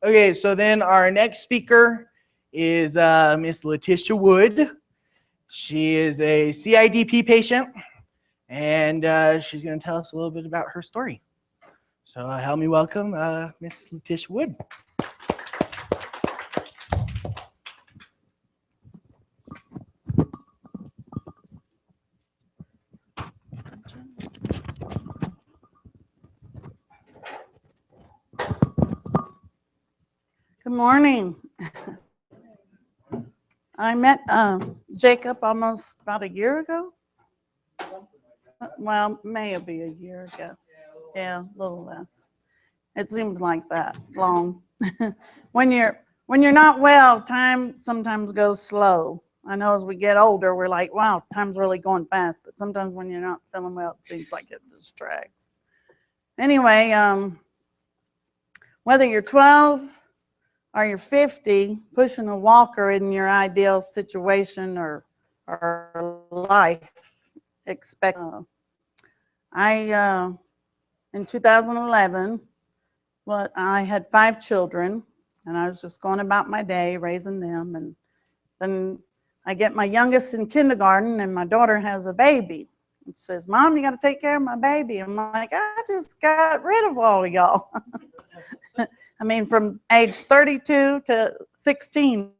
Okay, so then our next speaker is Miss Letitia Wood. She is a CIDP patient, and she's going to tell us a little bit about her story. So help me welcome Miss Letitia Wood. Good morning. I met Jacob almost about a year ago. Well, maybe a year ago. Yeah, a little less. It seems like that long. when you're not well, time sometimes goes slow. I know as we get older, we're like, wow, time's really going fast. But sometimes when you're not feeling well, it seems like it just drags. Anyway, whether you're 12 or you're 50, pushing a walker in your ideal situation or life, expect. In 2011, I had 5 children, and I was just going about my day raising them, and then I get my youngest in kindergarten, and my daughter has a baby. She says, "Mom, you got to take care of my baby." I'm like, I just got rid of all of y'all. I mean, from age 32 to 16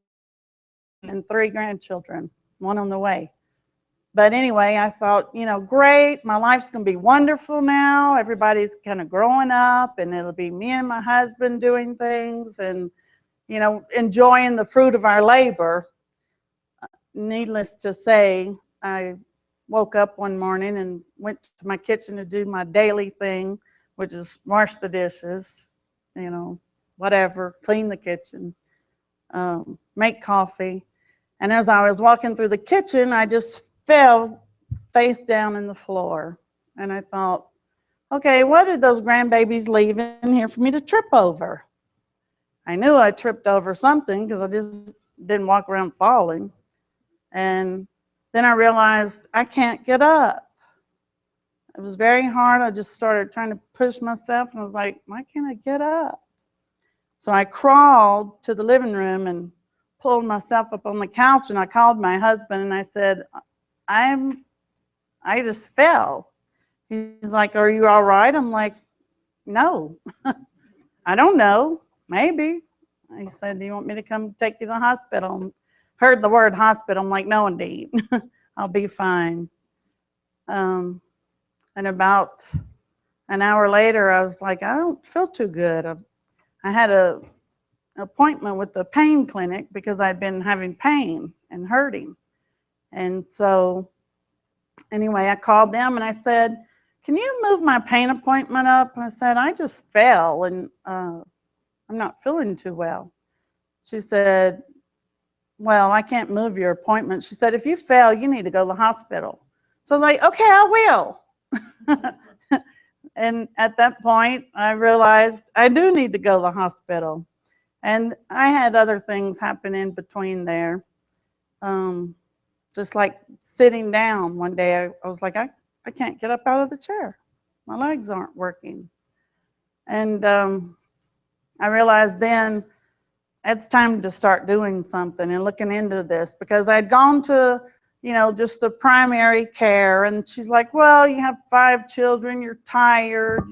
and 3 grandchildren, 1 on the way. But anyway, I thought, great, my life's going to be wonderful now. Everybody's kind of growing up, and it'll be me and my husband doing things and, enjoying the fruit of our labor. Needless to say, I woke up one morning and went to my kitchen to do my daily thing, which is wash the dishes, whatever, clean the kitchen, make coffee. And as I was walking through the kitchen, I just fell face down in the floor. And I thought, okay, what did those grandbabies leave in here for me to trip over? I knew I tripped over something because I just didn't walk around falling. And then I realized I can't get up. It was very hard. I just started trying to push myself, and I was like, why can't I get up? So I crawled to the living room and pulled myself up on the couch, and I called my husband and I said, I just fell. He's like, are you all right? I'm like, no, I don't know, maybe. He said, do you want me to come take you to the hospital? Heard the word hospital. I'm like, no, indeed, I'll be fine. And about an hour later, I was like, I don't feel too good. I had an appointment with the pain clinic because I'd been having pain and hurting. And so anyway, I called them and I said, can you move my pain appointment up? I said, I just fell and I'm not feeling too well. She said, well, I can't move your appointment. She said, if you fell, you need to go to the hospital. So I was like, okay, I will. And at that point, I realized I do need to go to the hospital. And I had other things happen in between there. Just like sitting down one day, I was like, I can't get up out of the chair. My legs aren't working. And I realized then it's time to start doing something and looking into this, because I'd gone to, just the primary care, and she's like, well, you have 5 children, you're tired,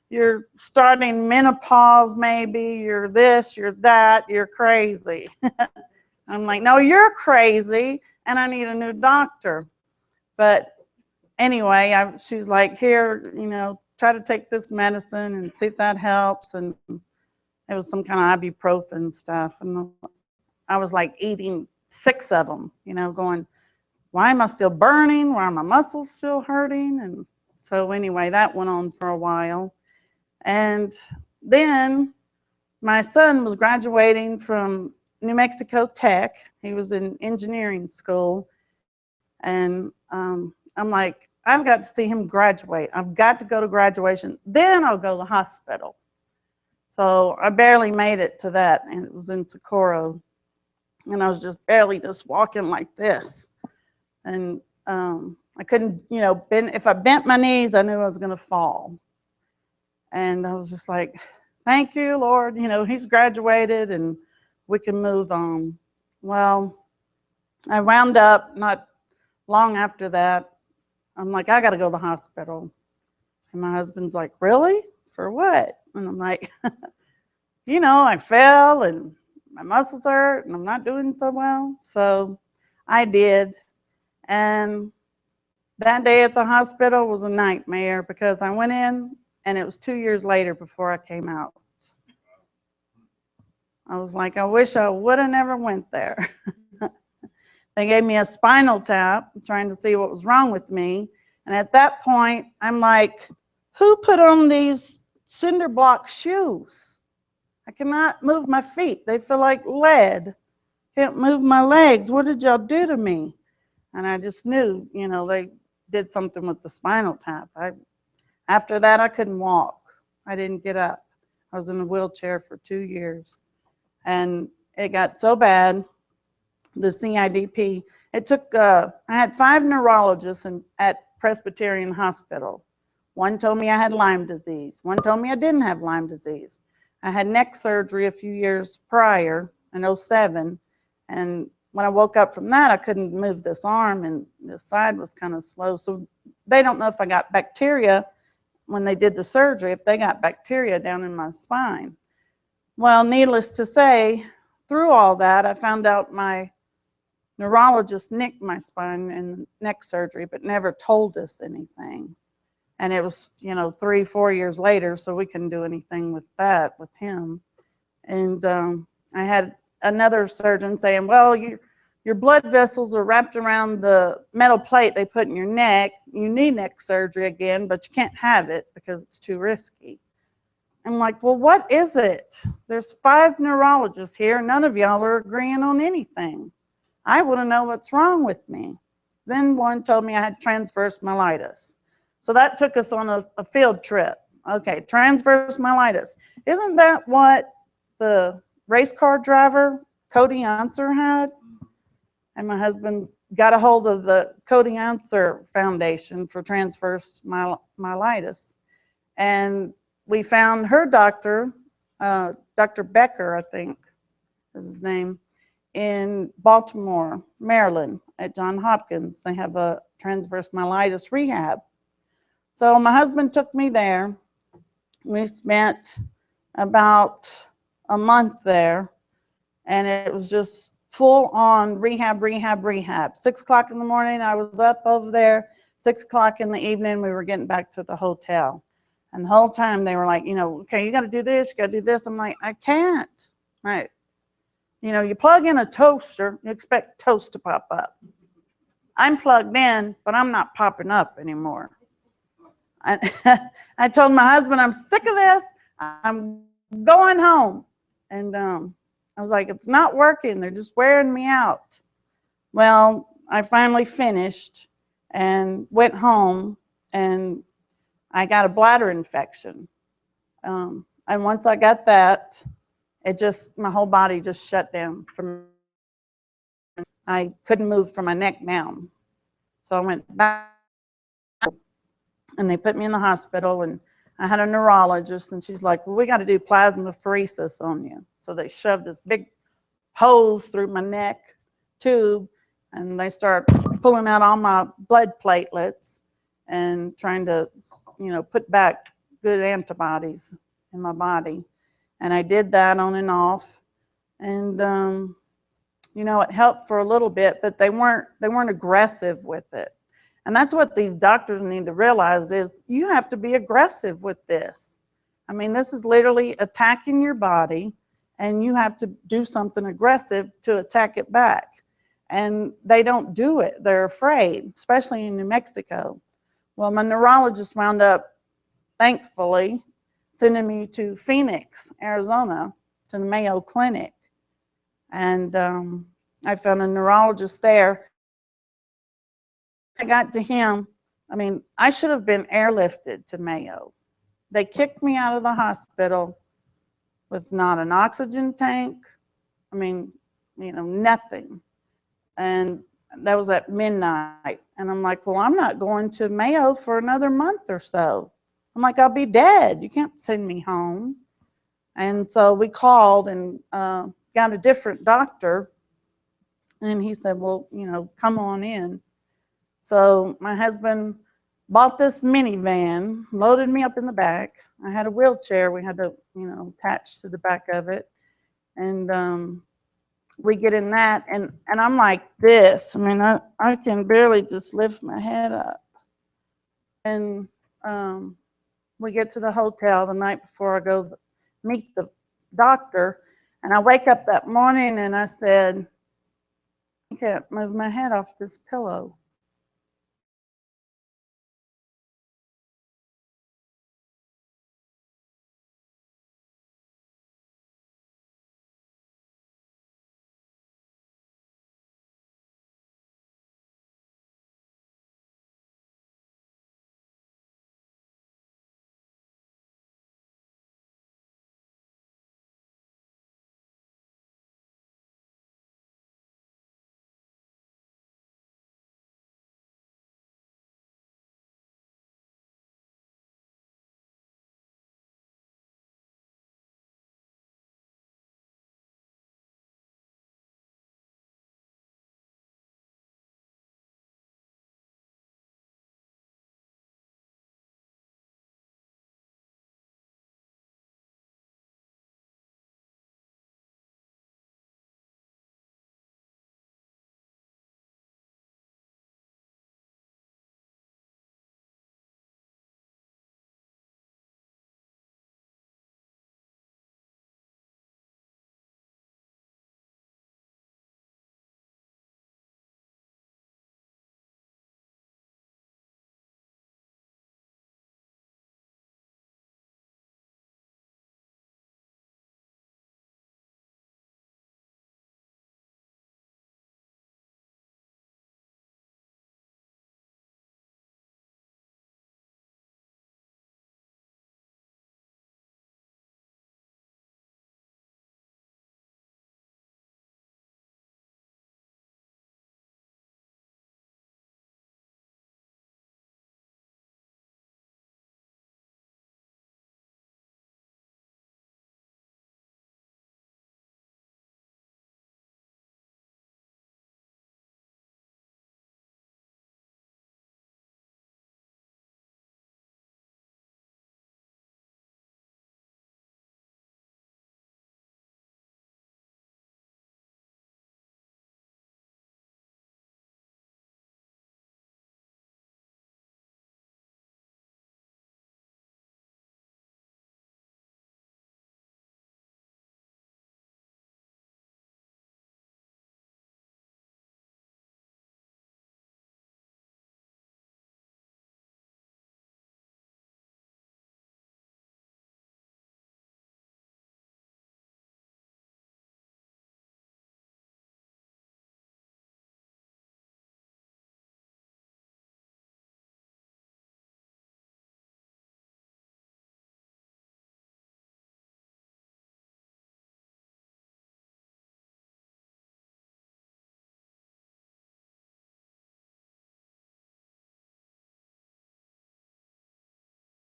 you're starting menopause, maybe, you're this, you're that, you're crazy. I'm like, no, you're crazy, and I need a new doctor. But anyway, she's like, here, try to take this medicine and see if that helps. And it was some kind of ibuprofen stuff. And I was like eating 6 of them, going, why am I still burning? Why are my muscles still hurting? And so anyway, that went on for a while. And then my son was graduating from New Mexico Tech. He was in engineering school. And I'm like, I've got to see him graduate. I've got to go to graduation. Then I'll go to the hospital. So I barely made it to that, and it was in Socorro. And I was just barely just walking like this. And I couldn't, if I bent my knees, I knew I was going to fall. And I was just like, thank you, Lord. You know, he's graduated and we can move on. Well, I wound up not long after that. I'm like, I got to go to the hospital. And my husband's like, really? For what? And I'm like, you know, I fell and my muscles hurt and I'm not doing so well. So I did. And that day at the hospital was a nightmare because I went in and it was 2 years later before I came out. I was like, I wish I would have never went there. They gave me a spinal tap trying to see what was wrong with me. And at that point, I'm like, who put on these cinder block shoes? I cannot move my feet. They feel like lead. Can't move my legs. What did y'all do to me? And I just knew, you know, they did something with the spinal tap. After that, I couldn't walk. I didn't get up. I was in a wheelchair for 2 years. And it got so bad, the CIDP, it took, I had 5 neurologists at Presbyterian Hospital. One told me I had Lyme disease. One told me I didn't have Lyme disease. I had neck surgery a few years prior in 2007. And when I woke up from that, I couldn't move this arm and this side was kind of slow. So they don't know if I got bacteria when they did the surgery, if they got bacteria down in my spine. Well, needless to say, through all that, I found out my neurologist nicked my spine in neck surgery, but never told us anything. And it was, you know, 3-4 years later, so we couldn't do anything with that with him. And I had another surgeon saying, well, your blood vessels are wrapped around the metal plate they put in your neck. You need neck surgery again, but you can't have it because it's too risky. I'm like, well, what is it? There's 5 neurologists here. None of y'all are agreeing on anything. I want to know what's wrong with me. Then one told me I had transverse myelitis. So that took us on a field trip. Okay, transverse myelitis. Isn't that what the race car driver, Cody Answer, had? And my husband got a hold of the Cody Answer Foundation for transverse myelitis. And we found her doctor, Dr. Becker, I think is his name, in Baltimore, Maryland, at Johns Hopkins. They have a transverse myelitis rehab. So my husband took me there. We spent about a month there, and it was just full on rehab. 6 o'clock in the morning, I was up over there. 6 o'clock in the evening, we were getting back to the hotel. And the whole time they were like, you know, okay, you got to do this, you got to do this. I'm like, I can't. Right. You know, you plug in a toaster, you expect toast to pop up. I'm plugged in, but I'm not popping up anymore. I told my husband, I'm sick of this. I'm going home. And I was like, it's not working. They're just wearing me out. Well, I finally finished and went home, and I got a bladder infection. And once I got that, my whole body just shut down. I couldn't move from my neck down. So I went back, and they put me in the hospital, and I had a neurologist, and she's like, well, we got to do plasmapheresis on you. So they shoved this big hose through my neck tube, and they start pulling out all my blood platelets and trying to, you know, put back good antibodies in my body. And I did that on and off. And, you know, it helped for a little bit, but they weren't aggressive with it. And that's what these doctors need to realize is you have to be aggressive with this. I mean, this is literally attacking your body, and you have to do something aggressive to attack it back. And they don't do it. They're afraid, especially in New Mexico. Well, my neurologist wound up, thankfully, sending me to Phoenix, Arizona, to the Mayo Clinic. And I found a neurologist there. I got to him. I mean, I should have been airlifted to Mayo. They kicked me out of the hospital with not an oxygen tank. I mean, you know, nothing. And that was at midnight. And I'm like, well, I'm not going to Mayo for another month or so. I'm like, I'll be dead. You can't send me home. And so we called and got a different doctor. And he said, well, come on in. So my husband bought this minivan, loaded me up in the back. I had a wheelchair we had to, attach to the back of it. And we get in that, and I'm like this. I mean, I can barely just lift my head up. And we get to the hotel the night before I go meet the doctor. And I wake up that morning and I said, I can't move my head off this pillow.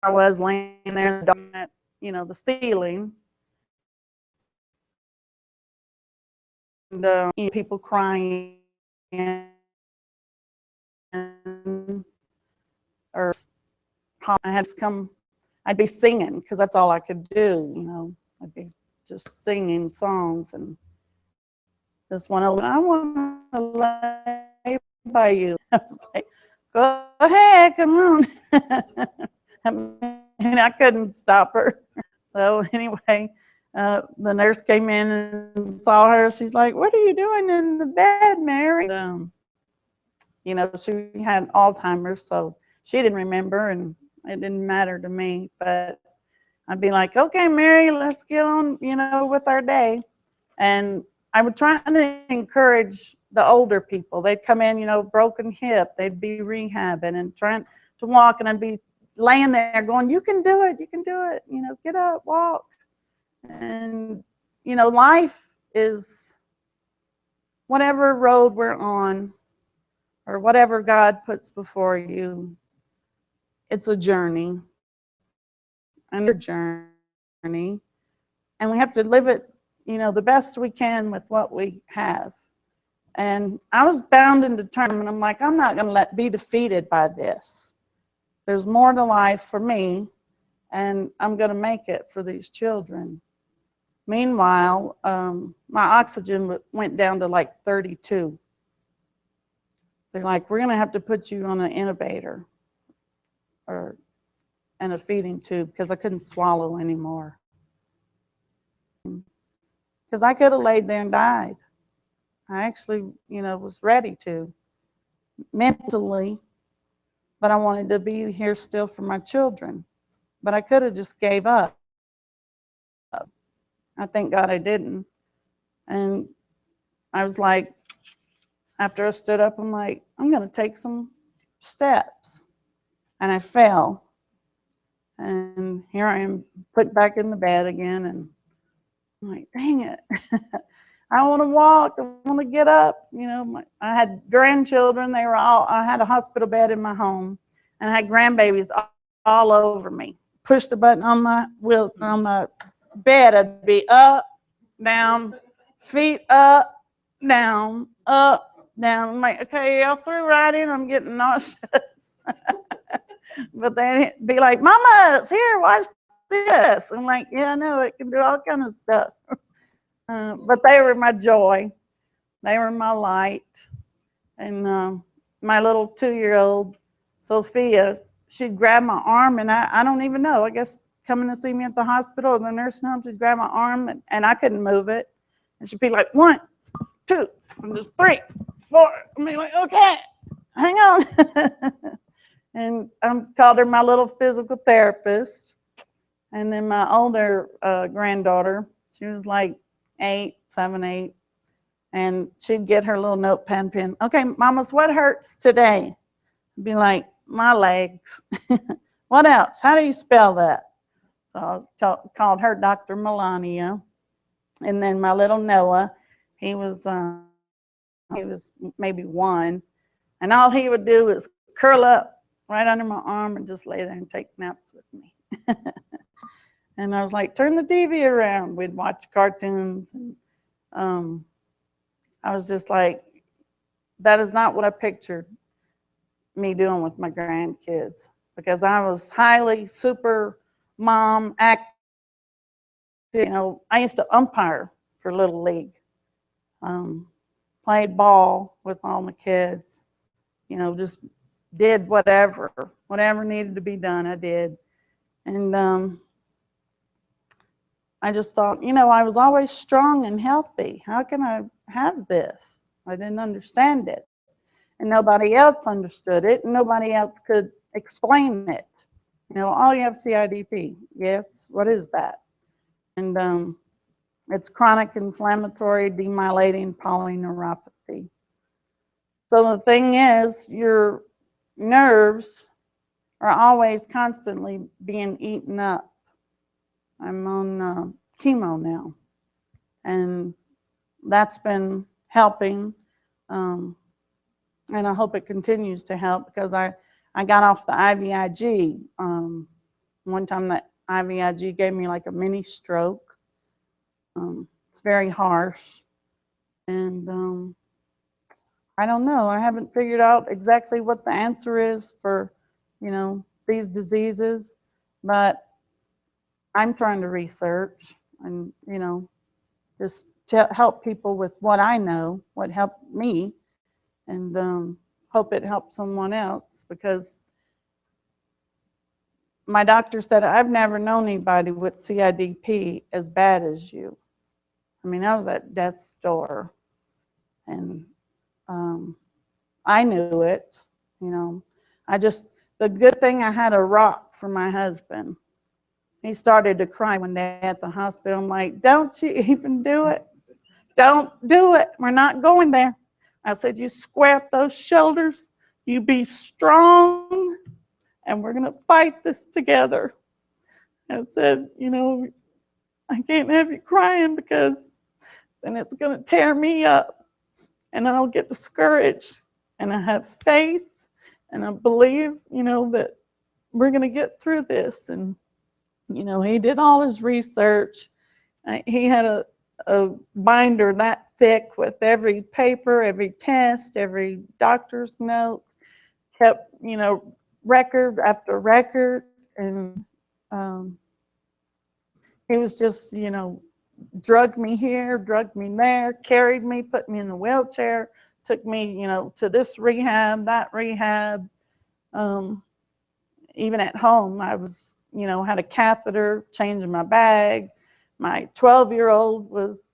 I was laying there in the dark, the ceiling, and people crying, or I had to come. I'd be singing because that's all I could do. I'd be just singing songs, and this one, I want to lay by you. I was like, go ahead, come on. And I couldn't stop her. So anyway, the nurse came in and saw her. She's like, what are you doing in the bed, Mary? She had Alzheimer's, so she didn't remember, and it didn't matter to me. But I'd be like, okay, Mary, let's get on, with our day. And I would try to encourage the older people. They'd come in, broken hip. They'd be rehabbing and trying to walk, and I'd be laying there going, you can do it, get up, walk. And, life is whatever road we're on or whatever God puts before you. It's a journey, and a journey. and we have to live it, the best we can with what we have. And I was bound and determined. I'm like, I'm not going to be defeated by this. There's more to life for me, and I'm going to make it for these children. Meanwhile, my oxygen went down to like 32. They're like, we're going to have to put you on an intubator and a feeding tube because I couldn't swallow anymore. Because I could have laid there and died. I actually, was ready to mentally, but I wanted to be here still for my children. But I could have just gave up. I thank God I didn't. And I was like, after I stood up, I'm like, I'm going to take some steps. And I fell. And here I am put back in the bed again. And I'm like, dang it. I want to walk. I want to get up. I had grandchildren. I had a hospital bed in my home. And I had grandbabies all over me. Push the button on my bed. I'd be up, down, feet up, down, up, down. I'm like, okay, y'all through riding? I'm getting nauseous. But they'd be like, Mama, it's here, watch this. I'm like, yeah, I know, it can do all kind of stuff. But they were my joy. They were my light. And my little 2-year-old, Sophia, she'd grab my arm, and I don't even know, I guess coming to see me at the hospital or the nursing home, she'd grab my arm, and I couldn't move it. And she'd be like, 1, 2, and just 3, 4. I mean, like, okay, hang on. And I called her my little physical therapist. And then my older granddaughter, she was like 7, 8. And she'd get her little notepad pen. Okay, Mamas, what hurts today? I'd be like, my legs. What else? How do you spell that? So I called her Dr. Melania. And then my little Noah, he was maybe 1. And all he would do is curl up right under my arm and just lay there and take naps with me. And I was like, turn the TV around. We'd watch cartoons. And I was just like, that is not what I pictured me doing with my grandkids, because I was highly super mom active. I used to umpire for Little League, played ball with all my kids, just did whatever needed to be done, I did. And I just thought, I was always strong and healthy. How can I have this? I didn't understand it. And nobody else understood it, and nobody else could explain it. Oh, you have CIDP. Yes, what is that? And it's chronic inflammatory demyelinating polyneuropathy. So the thing is, your nerves are always constantly being eaten up. I'm on chemo now, and that's been helping. And I hope it continues to help, because I got off the IVIG. One time that IVIG gave me like a mini stroke. It's very harsh. And I don't know. I haven't figured out exactly what the answer is for, these diseases. But I'm trying to research and, just to help people with what I know, what helped me. And hope it helps someone else, because my doctor said, I've never known anybody with CIDP as bad as you. I mean, I was at death's door, and I knew it, the good thing, I had a rock for my husband. He started to cry one day at the hospital. I'm like, don't you even do it. Don't do it. We're not going there. I said, you square up those shoulders, you be strong, and we're going to fight this together. I said, I can't have you crying, because then it's going to tear me up, and I'll get discouraged. And I have faith, and I believe, that we're going to get through this. And, he did all his research, He had a binder that thick with every paper, every test, every doctor's note, kept, record after record. And he was just, drugged me here, drugged me there, carried me, put me in the wheelchair, took me, to this rehab, that rehab. Even at home, I was, had a catheter, changing my bag. My 12-year-old was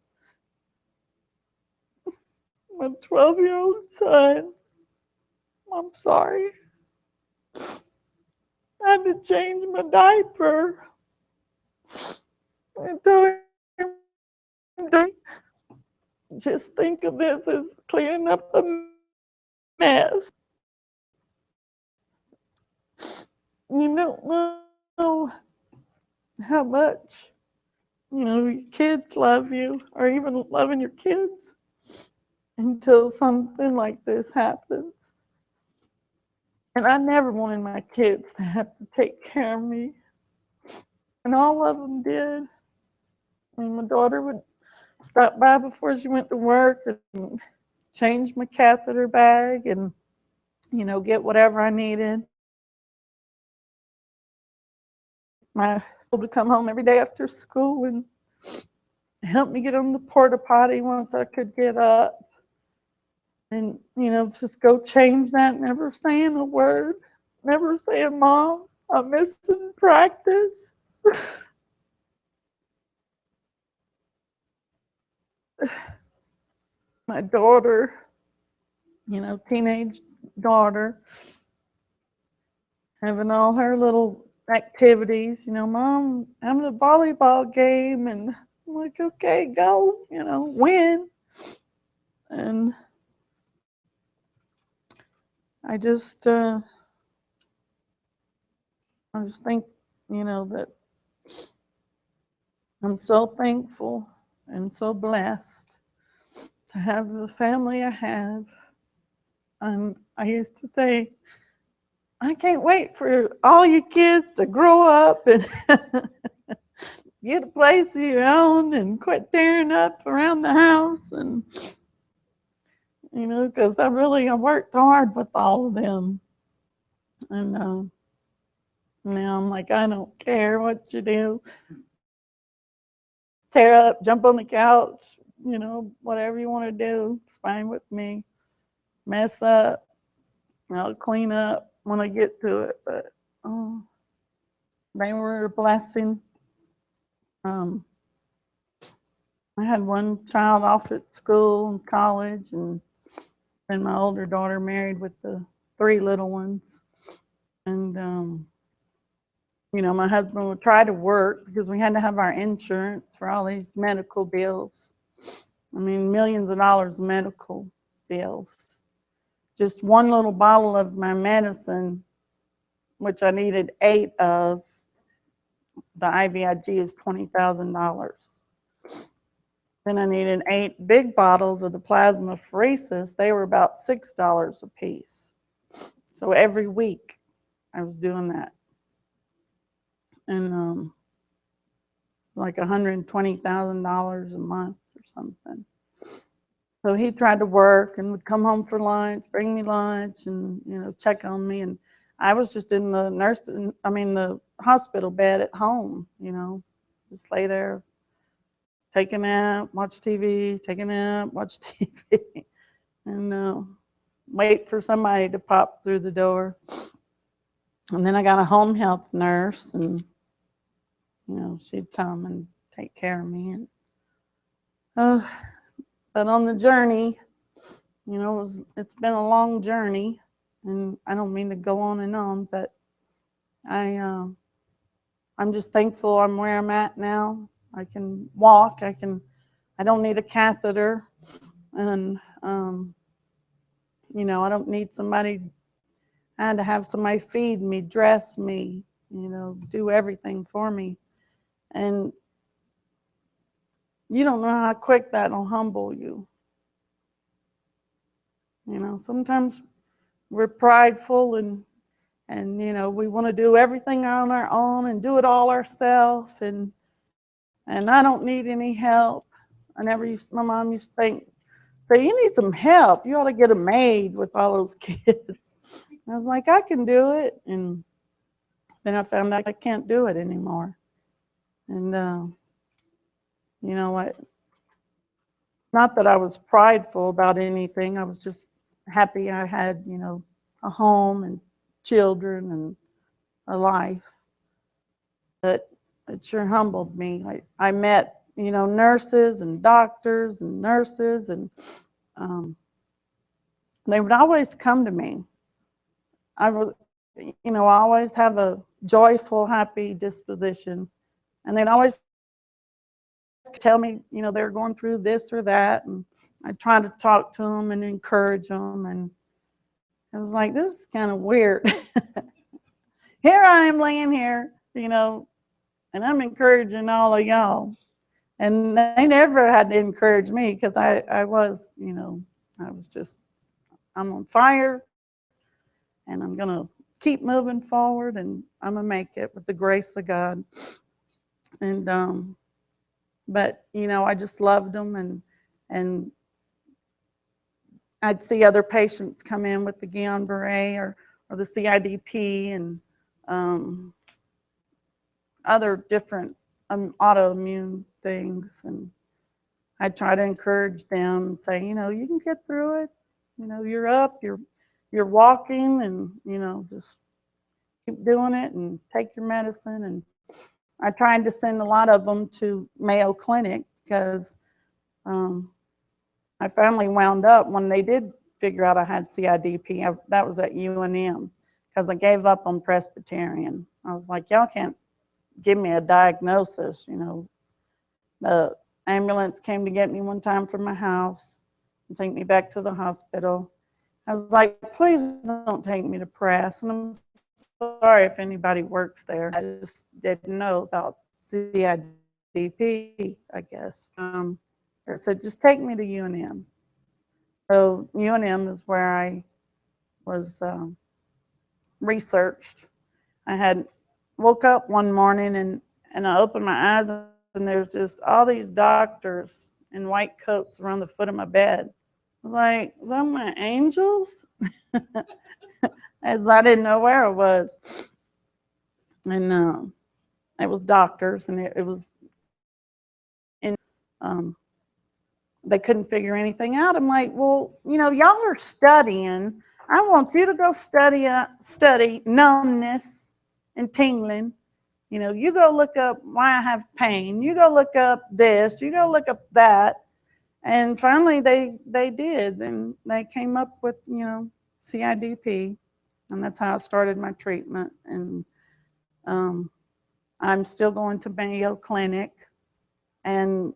my 12-year-old son. I'm sorry. I had to change my diaper. I told him, just think of this as cleaning up a mess. You don't know how much, your kids love you, or even loving your kids, until something like this happens. And I never wanted my kids to have to take care of me. And all of them did. And my daughter would stop by before she went to work and change my catheter bag and, get whatever I needed. My would come home every day after school and help me get on the porta potty once I could get up. And, just go change that, never saying a word, never saying, Mom, I'm missing practice. My daughter, teenage daughter, having all her little activities, Mom, having a volleyball game, and I'm like, okay, go, win. And I just think, that I'm so thankful and so blessed to have the family I have. And I used to say, I can't wait for all you kids to grow up and get a place of your own and quit tearing up around the house. And, because I worked hard with all of them. And now I'm like, I don't care what you do. Tear up, jump on the couch, whatever you want to do, it's fine with me. Mess up, I'll clean up when I get to it. But they were a blessing. I had one child off at school and college, and then my older daughter married with the 3 little ones. And, my husband would try to work because we had to have our insurance for all these medical bills. I mean, millions of dollars of medical bills. Just one little bottle of my medicine, which I needed 8 of, the IVIG is $20,000. Then I needed 8 big bottles of the plasmapheresis. They were about $6 a piece. So every week I was doing that. And like $120,000 a month or something. So he tried to work and would come home for lunch, bring me lunch, and check on me. And I was just in the hospital bed at home. Just lay there, take a nap, watch TV, take a nap, watch TV, and wait for somebody to pop through the door. And then I got a home health nurse, and she'd come and take care of me. And but on the journey, it's been a long journey, and I don't mean to go on and on, but I'm just thankful I'm where I'm at now. I can walk. I don't need a catheter, and I don't need somebody. I had to have somebody feed me, dress me, do everything for me. And you don't know how quick that'll humble you. Sometimes we're prideful and we want to do everything on our own and do it all ourselves. And and I don't need any help. My mom used to say, you need some help. You ought to get a maid with all those kids. I was like, I can do it. And then I found out I can't do it anymore. And you know what? Not that I was prideful about anything. I was just happy I had, a home and children and a life. But it sure humbled me. I met, nurses and doctors and nurses, and they would always come to me. I would, I always have a joyful, happy disposition. And they'd always tell me, they're going through this or that. And I try to talk to them and encourage them. And I was like, this is kind of weird. Here I am laying here, and I'm encouraging all of y'all. And they never had to encourage me because I was, I'm on fire and I'm going to keep moving forward and I'm going to make it with the grace of God. And, but, I just loved them, and I'd see other patients come in with the Guillain-Barré or the CIDP and other different autoimmune things. And I try to encourage them and say, you can get through it. You're up, you're walking, and, just keep doing it and take your medicine. And I tried to send a lot of them to Mayo Clinic because my family wound up when they did figure out I had CIDP. That was at UNM because I gave up on Presbyterian. I was like, y'all can't give me a diagnosis. The ambulance came to get me one time from my house and take me back to the hospital. I was like, please don't take me to Press. And I'm sorry if anybody works there. I just didn't know about CIDP, I guess. I said, just take me to UNM. So UNM is where I was researched. I had woke up one morning and I opened my eyes and there's just all these doctors in white coats around the foot of my bed. I was like, is that my angels? As I didn't know where it was. And it was doctors, and it was in, they couldn't figure anything out. I'm like, well, y'all are studying. I want you to go study numbness and tingling. You go look up why I have pain. You go look up this. You go look up that. And finally, they did, and they came up with CIDP, and that's how I started my treatment. And I'm still going to Mayo Clinic, and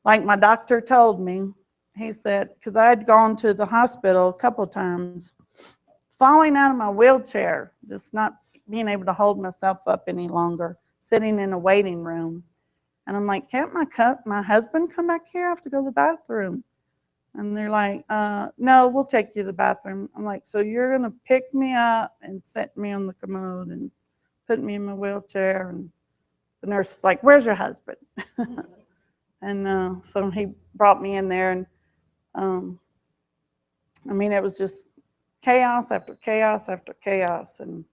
like my doctor told me, he said, because I had gone to the hospital a couple of times, falling out of my wheelchair, just not being able to hold myself up any longer, sitting in a waiting room. And I'm like, can't my husband come back here? I have to go to the bathroom. And they're like, no, we'll take you to the bathroom. I'm like, so you're going to pick me up and set me on the commode and put me in my wheelchair? And the nurse is like, where's your husband? And so he brought me in there. And it was just chaos after chaos after chaos. And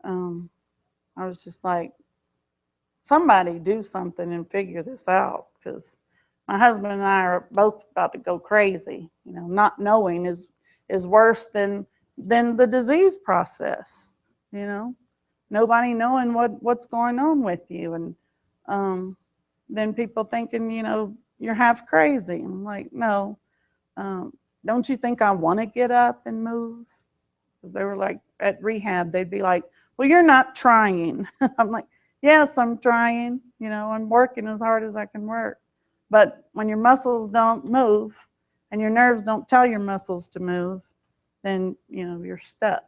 I was just like, somebody do something and figure this out, because my husband and I are both about to go crazy. Not knowing is worse than the disease process. Nobody knowing what's going on with you, and then people thinking you're half crazy. I'm like, no, don't you think I want to get up and move? Because they were like, at rehab, they'd be like, well, you're not trying. I'm like, yes, I'm trying. I'm working as hard as I can work. But when your muscles don't move and your nerves don't tell your muscles to move, then, you're stuck.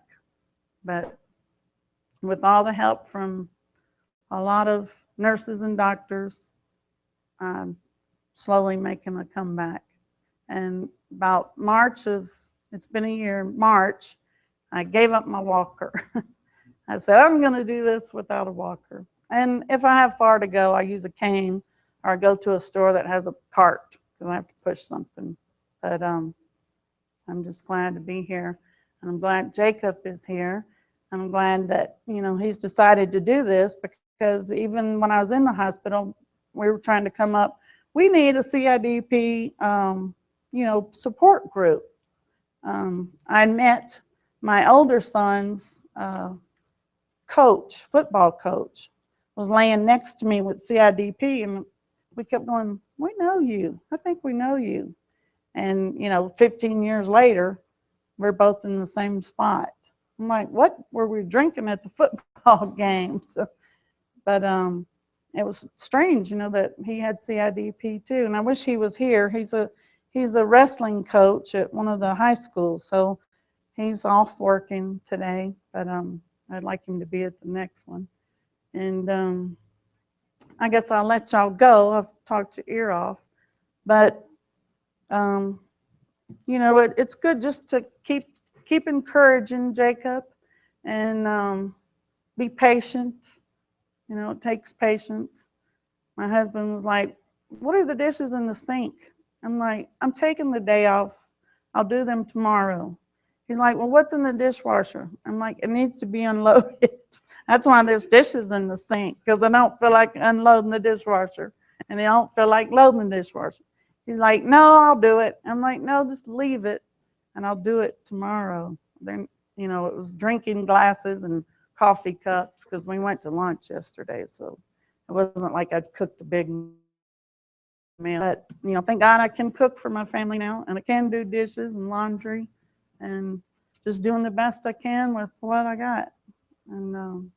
But with all the help from a lot of nurses and doctors, I'm slowly making a comeback. And about it's been a year, March, I gave up my walker. I said, I'm going to do this without a walker. And if I have far to go, I use a cane or I go to a store that has a cart because I have to push something. But I'm just glad to be here. And I'm glad Jacob is here. And I'm glad that, he's decided to do this, because even when I was in the hospital, we were trying to come up, we need a CIDP, support group. I met my older son's football coach, was laying next to me with CIDP, and we kept going, we know you. I think we know you. And, 15 years later, we're both in the same spot. I'm like, what were we drinking at the football games? But it was strange, that he had CIDP too. And I wish he was here. He's a wrestling coach at one of the high schools, so he's off working today. But I'd like him to be at the next one. And I guess I'll let y'all go. I've talked your ear off, but it's good just to keep encouraging Jacob, and be patient. It takes patience. My husband was like, what are the dishes in the sink? I'm like, I'm taking the day off. I'll do them tomorrow. He's like, well, what's in the dishwasher? I'm like, it needs to be unloaded. That's why there's dishes in the sink, because I don't feel like unloading the dishwasher, and I don't feel like loading the dishwasher. He's like, no, I'll do it. I'm like, no, just leave it, and I'll do it tomorrow. Then, it was drinking glasses and coffee cups, because we went to lunch yesterday, so it wasn't like I'd cooked a big meal. But, thank God I can cook for my family now, and I can do dishes and laundry, and just doing the best I can with what I got. And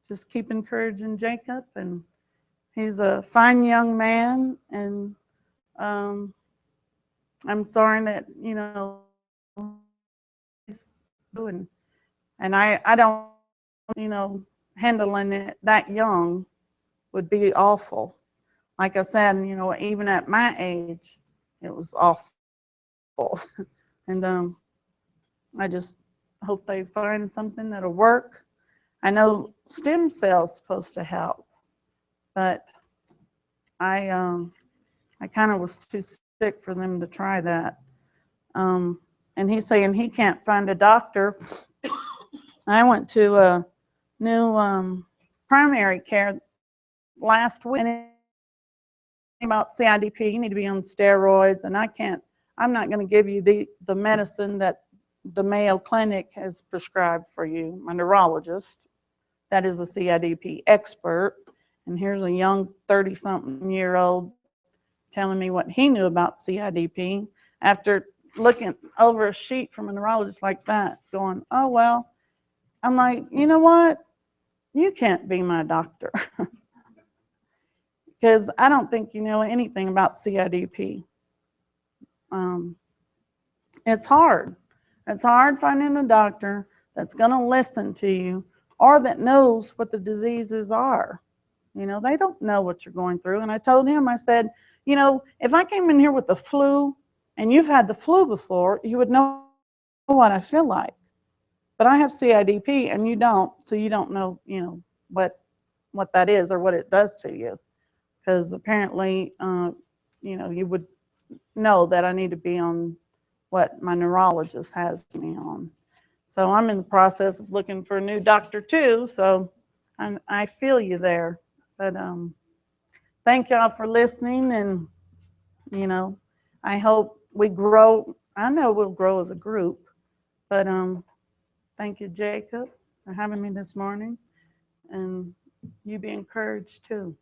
just keep encouraging Jacob, and he's a fine young man, and I'm sorry that, he's doing, and I don't, handling it that young would be awful. Like I said, even at my age, it was awful. And I just hope they find something that'll work. I know stem cells supposed to help, but I kind of was too sick for them to try that. And he's saying he can't find a doctor. I went to a new primary care last week, and about CIDP, you need to be on steroids, and I'm not going to give you the medicine that the Mayo Clinic has prescribed for you. My neurologist, that is a CIDP expert, and here's a young 30-something-year-old telling me what he knew about CIDP after looking over a sheet from a neurologist like that, going, oh, well. I'm like, you know what? You can't be my doctor, because I don't think you know anything about CIDP. It's hard. It's hard finding a doctor that's going to listen to you, or that knows what the diseases are. They don't know what you're going through. And I told him, I said, if I came in here with the flu, and you've had the flu before, you would know what I feel like. But I have CIDP, and you don't, so you don't know, what that is or what it does to you. Because apparently, you would know that I need to be on what my neurologist has me on. So I'm in the process of looking for a new doctor too. So I feel you there. But thank y'all for listening, and I hope we grow. I know we'll grow as a group. But thank you, Jacob, for having me this morning, and you be encouraged too.